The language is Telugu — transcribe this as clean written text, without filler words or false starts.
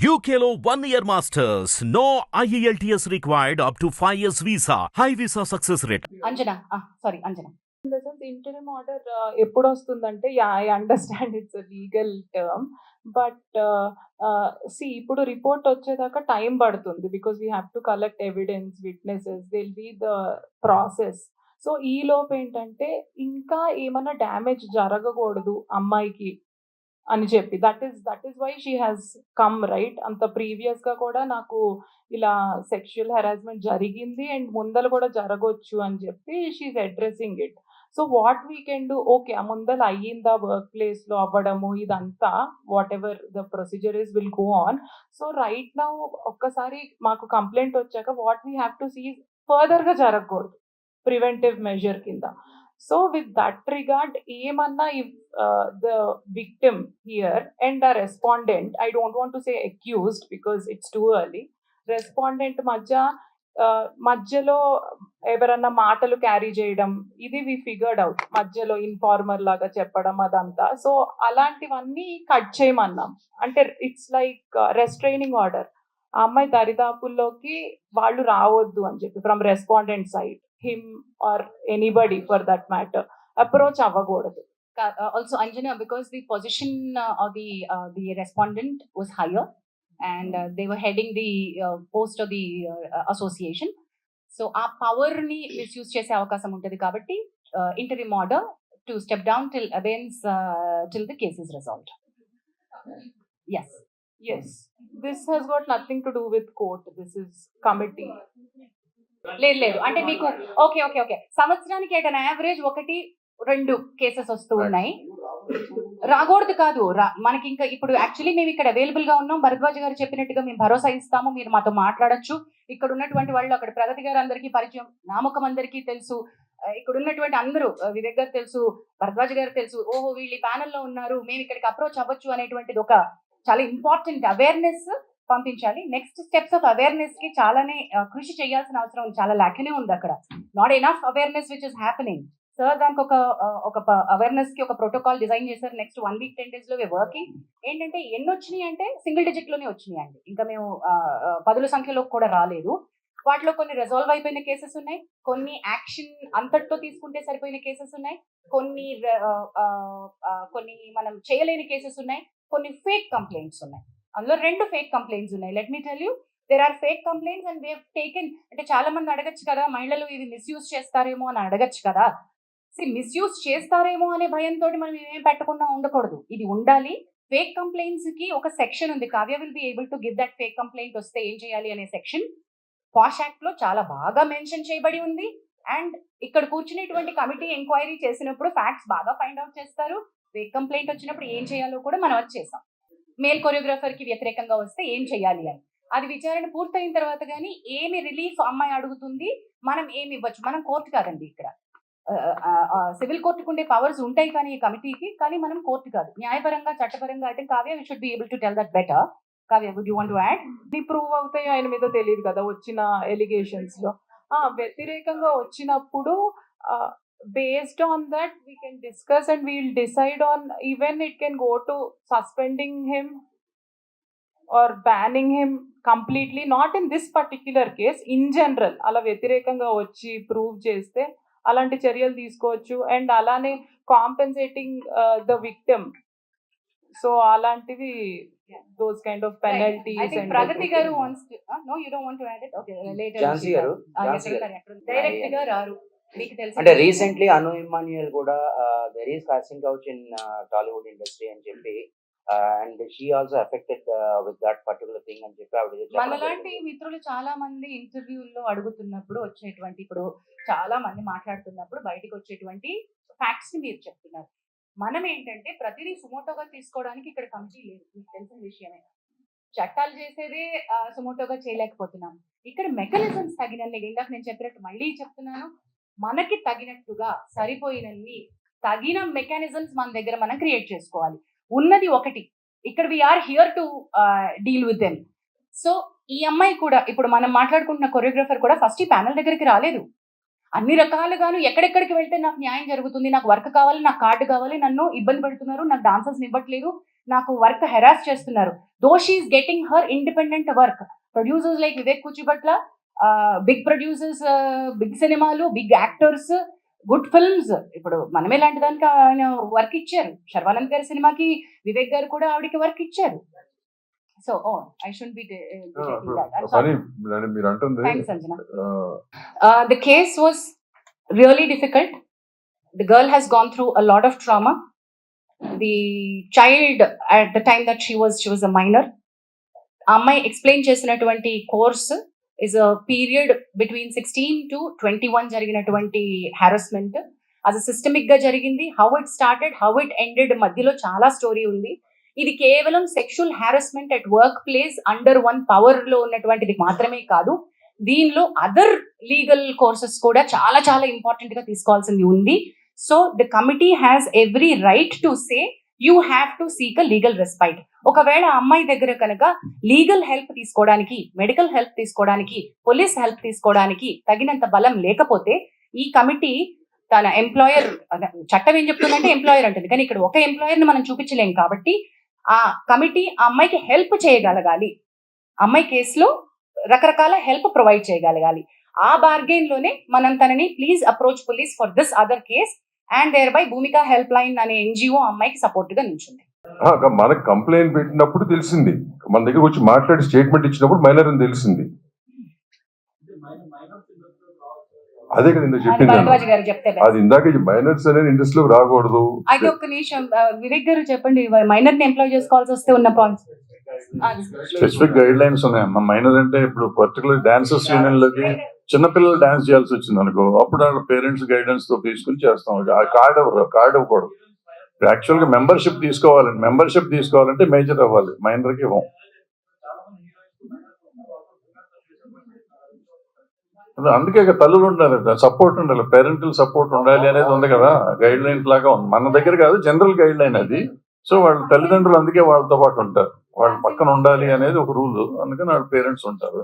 UKLO 1 year masters. No IELTS required up to 5 years visa. High visa success rate. Anjana Anjana In the sense, interim order ఎప్పుడు వస్తుందంటే I understand it's legal term but see ఇప్పుడు రిపోర్ట్ వచ్చేదాకా టైం పడుతుంది because we have to collect evidence witnesses will be the process. So ఈ లోపు ఏంటంటే ఇంకా ఏమైనా డ్యామేజ్ జరగకూడదు అమ్మాయికి అని చెప్పి that is why she has come right. అంత ప్రీవియస్ గా కూడా నాకు ఇలా సెక్షువల్ హెరాస్మెంట్ జరిగింది అండ్ ముందర కూడా జరగవచ్చు అని చెప్పి she is addressing it. So what we can do, okay ఆ ముందర అయ్యిందా వర్క్ ప్లేస్ లో అవ్వడము ఇదంతా whatever the procedure is will go on. So right now ఒక్కసారి మాకు కంప్లైంట్ వచ్చాక what we have to see further గా జరగకూడదు ప్రివెంటివ్ మెజర్ కింద. So with that regard, ఏమన్నా if the victim here and the respondent, I don't want to say accused because it's too early, respondent మధ్యలో ఎవరన్నా మాటలు క్యారీ చేయడం ఇది వి ఫిగర్డ్ అవుట్, మధ్యలో ఇన్ఫార్మర్ లాగా చెప్పడం అదంతా. సో అలాంటివన్నీ కట్ చేయమన్నాం. అంటే ఇట్స్ లైక్ రెస్ట్రైనింగ్ ఆర్డర్, ఆ అమ్మాయి దరిదాపుల్లోకి వాళ్ళు రావద్దు అని చెప్పి from respondent side, him or anybody for that matter approach avagodadu. Also Anjana, because the position of the respondent was higher and they were heading the post of the association, so ఆ పవర్ ని మిస్యూజ్ చేసే అవకాశం ఉంటుంది కాబట్టి interim order to step down till abeyance till the case is resolved. Yes, this has got nothing to do with court, this is committee. లేదు అంటే మీకు ఓకే సంవత్సరానికి ఎట్ అన్ యావరేజ్ 1-2 కేసెస్ వస్తూ ఉన్నాయి. రాకూడదు కాదు, మనకి ఇంకా ఇప్పుడు యాక్చువల్లీ మేము ఇక్కడ అవైలబుల్ గా ఉన్నాం. భరద్వాజ్ గారు చెప్పినట్టుగా మేము భరోసా ఇస్తాము, మీరు మాతో మాట్లాడొచ్చు. ఇక్కడ ఉన్నటువంటి వాళ్ళు, అక్కడ ప్రగతి గారు అందరికీ పరిచయం, నామకం అందరికీ తెలుసు, ఇక్కడ ఉన్నటువంటి అందరూ, వివేక్ గారు తెలుసు, భరద్వాజ్ గారు తెలుసు, ఓహో వీళ్ళు ప్యానెల్లో ఉన్నారు, మేము ఇక్కడికి అప్రోచ్ అవ్వచ్చు అనేటువంటిది ఒక చాలా ఇంపార్టెంట్ అవేర్నెస్ పంపించాలి. నెక్స్ట్ స్టెప్స్ ఆఫ్ అవేర్నెస్ కి చాలానే కృషి చేయాల్సిన అవసరం చాలా లాక్నే ఉంది. అక్కడ not enough awareness which is happening. Sir దానికి ఒక అవేర్నెస్ కి ఒక ప్రోటోకాల్ డిజైన్ చేశారు. నెక్స్ట్ 1 week 10 days లో వర్కింగ్. ఏంటంటే ఎన్ని వచ్చినాయి అంటే సింగిల్ డిజిట్ లోనే వచ్చినాయి అండి, ఇంకా మేము 10ల సంఖ్యలో కూడా రాలేదు. వాటిలో కొన్ని రిజాల్వ్ అయిపోయిన కేసెస్ ఉన్నాయి, కొన్ని యాక్షన్ అంతటితో తీసుకుంటే సరిపోయిన కేసెస్ ఉన్నాయి, కొన్ని మనం చేయలేని కేసెస్ ఉన్నాయి, కొన్ని ఫేక్ కంప్లైంట్స్ ఉన్నాయి. అందులో 2 ఫేక్ కంప్లైంట్స్ ఉన్నాయి. Let me tell you, there are fake complaints and we have taken. అంటే చాలా మంది అడగచ్చు కదా, మహిళలు ఇది మిస్యూజ్ చేస్తారేమో అని అడగచ్చు కదా. మిస్యూజ్ చేస్తారేమో అనే భయంతో మనం ఏం పెట్టకుండా ఉండకూడదు, ఇది ఉండాలి. ఫేక్ కంప్లైంట్స్ కి ఒక సెక్షన్ ఉంది, Kavya will be able to give that fake complaint వస్తే ఏం చేయాలి అనే సెక్షన్ పాష్ యాక్ట్ లో చాలా బాగా మెన్షన్ చేయబడి ఉంది. అండ్ ఇక్కడ కూర్చునేటువంటి కమిటీ ఎంక్వైరీ చేసినప్పుడు ఫ్యాక్ట్స్ బాగా ఫైండ్ అవుట్ చేస్తారు. ఫేక్ కంప్లైంట్ వచ్చినప్పుడు ఏం చేయాలో కూడా మనం అది చేసాం. మేల్ కొరియోగ్రాఫర్ కి వ్యతిరేకంగా వస్తే ఏం చేయాలి అని, అది విచారణ పూర్తయిన తర్వాత కానీ ఏమి రిలీఫ్ అమ్మాయి అడుగుతుంది, మనం ఏమి ఇవ్వచ్చు. మనం కోర్టు కాదండి, ఇక్కడ సివిల్ కోర్టుకు ఉండే పవర్స్ ఉంటాయి కానీ ఈ కమిటీకి, కానీ మనం కోర్టు కాదు. న్యాయపరంగా చట్టపరంగా అయితే Kavya we should be able to tell that better. Kavya, would you want to add? ఇది ప్రూవ్ అవుతాయి ఆయన మీద తెలియదు కదా వచ్చిన ఎలిగేషన్స్ లో. వ్యతిరేకంగా వచ్చినప్పుడు based on that we can discuss and we will decide on, even it can go to suspending him or banning him completely, not in this particular case, in general అలా వ్యతిరేకంగా వచ్చి ప్రూవ్ చేస్తే అలాంటి చర్యలు తీసుకోవచ్చు. అండ్ అలానే కాంపెన్సేటింగ్ ద విక్టిమ్, సో అలాంటివి those kind of penalties. I think Pragati garu wants to no, you don't want to add it? Okay, later Jansi garu direct గా రారు మీకు తెలుసు. అంటే రీసెంట్లీ అను ఇమ్మాన్యుయల్ కూడా there is costing couch in Tollywood industry అని చెప్పి, and she also affected with that particular thing అని చెప్పి మనలాంటి మిత్రులు చాలా మంది ఇంటర్వ్యూల్లో అడుగుతున్నప్పుడు వచ్చేటువంటి, ఇప్పుడు చాలా మంది మాట్లాడుతున్నప్పుడు బయటకు వచ్చేటువంటి ఫ్యాక్ట్స్ ని మీరు చెప్తున్నారు. మనం ఏంటంటే ప్రతిదీ సుమోటోగా తీసుకోవడానికి ఇక్కడ కమిటీ లేదు, మీకు తెలిసిన విషయమే. చట్టాలు చేసేదే సుమోటోగా చేయలేకపోతున్నాం. ఇక్కడ మెకానిజమ్స్ తగినన్ని, ఇందాక నేను చెప్పినట్టు మళ్ళీ చెప్తున్నాను, మనకి తగినట్టుగా సరిపోయినన్ని తగిన మెకానిజమ్స్ మన దగ్గర మనం క్రియేట్ చేసుకోవాలి. ఉన్నది ఒకటి, ఇక్కడ we're here to deal with them. So ఈ అమ్మాయి కూడా, ఇప్పుడు మనం మాట్లాడుకుంటున్న కొరియోగ్రాఫర్ కూడా ఫస్ట్ ఈ ప్యానల్ దగ్గరికి రాలేదు. అన్ని రకాలుగాను ఎక్కడెక్కడికి వెళ్తే నాకు న్యాయం జరుగుతుంది, నాకు వర్క్ కావాలి, నాకు కార్డు కావాలి, నన్ను ఇబ్బంది పెడుతున్నారు, నాకు డాన్సర్స్ ఇవ్వట్లేదు, నాకు వర్క్ హెరాస్ చేస్తున్నారు. Though she is getting her independent work. Producers like Vivek Kuchipatla, big producers, big సినిమాలు, బిగ్ యాక్టర్స్, గుడ్ ఫిల్మ్స్. ఇప్పుడు మనమే లాంటి దానికి ఆయన వర్క్ ఇచ్చారు. శర్వానంద్ గారి సినిమాకి వివేక్ గారు కూడా ఆవిడకి వర్క్ ఇచ్చారు. సో ఐ షుడ్ బి మీరు అంటుంది Sanjana. The case was really difficult. The girl has gone through a lot of trauma. The child at the time that she was a minor. అమ్మాయి ఎక్స్ప్లెయిన్ చేసినటువంటి course is a period between 16 to 21 జరిగినటువంటి హారాస్మెంట్. అది సిస్టమిక్ గా జరిగింది. How it started, how it ended, మధ్యలో చాలా స్టోరీ ఉంది. ఇది కేవలం sexual harassment at work place under one power లో ఉన్నటువంటిది మాత్రమే కాదు, దీనిలో అదర్ లీగల్ కోర్సెస్ కూడా చాలా చాలా ఇంపార్టెంట్ గా తీసుకోవాల్సింది ఉంది. So the committee has every right to say you have to seek a legal respite. ఒకవేళ అమ్మాయి దగ్గర కనుక లీగల్ హెల్ప్ తీసుకోవడానికి, మెడికల్ హెల్ప్ తీసుకోవడానికి, పోలీస్ హెల్ప్ తీసుకోవడానికి తగినంత బలం లేకపోతే ఈ కమిటీ తన ఎంప్లాయర్, చట్టం ఏం చెప్తుందంటే ఎంప్లాయర్ అంటుంది, కానీ ఇక్కడ ఒక ఎంప్లాయర్ ని మనం చూపించలేం కాబట్టి ఆ కమిటీ ఆ అమ్మాయికి హెల్ప్ చేయగలగాలి. అమ్మాయి కేసులో రకరకాల హెల్ప్ ప్రొవైడ్ చేయగలగాలి. ఆ బార్గెన్ లోనే మనం తనని please approach police for this other case and thereby Bhumika helpline అనే ఎన్జిఓ అమ్మాయికి సపోర్ట్ గా నిల్చుంది. మనకు కంప్లైంట్ పెట్టినప్పుడు తెలిసింది, మన దగ్గర వచ్చి మాట్లాడి స్టేట్మెంట్ ఇచ్చినప్పుడు మైనర్ అని తెలిసింది. అదే కదా ఇందాక చెప్పింది, అది ఇందాక మైనర్స్ అనేది ఇండస్ట్రీ లో రాకూడదు. అయితే ఒక్క నిమిషం వివేక్ గారు చెప్పండి, మైనర్ ని ఎంప్లాయ్ చేసుకోవాల్సి వస్తే ఉన్న పాయింట్స్. స్పెసిఫిక్ గైడ్ లైన్స్ ఉన్నాయమ్మా. మైనర్ అంటే ఇప్పుడు పర్టికులర్ డాన్సర్స్ యూనియన్లకి చిన్నపిల్లలు డాన్స్ చేయాల్సి వచ్చింది అనుకో, అప్పుడు వాళ్ళ పేరెంట్స్ గైడెన్స్ తో తీసుకుని చేస్తాం. కార్డ్ ఇవ్వకూడదు. యాక్చువల్ గా మెంబర్షిప్ తీసుకోవాలంటే మేజర్ అవ్వాలి, మైనర్ కి ఇవ్వం. అందుకే తల్లులు ఉండాలి, సపోర్ట్ ఉండాలి, పేరెంటల్ సపోర్ట్ ఉండాలి అనేది ఉంది కదా, గైడ్ లైన్స్ లాగా ఉంది. మన దగ్గర కాదు, జనరల్ గైడ్ లైన్ అది. సో వాళ్ళ తల్లిదండ్రులు అందుకే వాళ్ళతో పాటు ఉంటారు, వాళ్ళ పక్కన ఉండాలి అనేది ఒక రూల్. అందుకని వాళ్ళ పేరెంట్స్ ఉంటారు.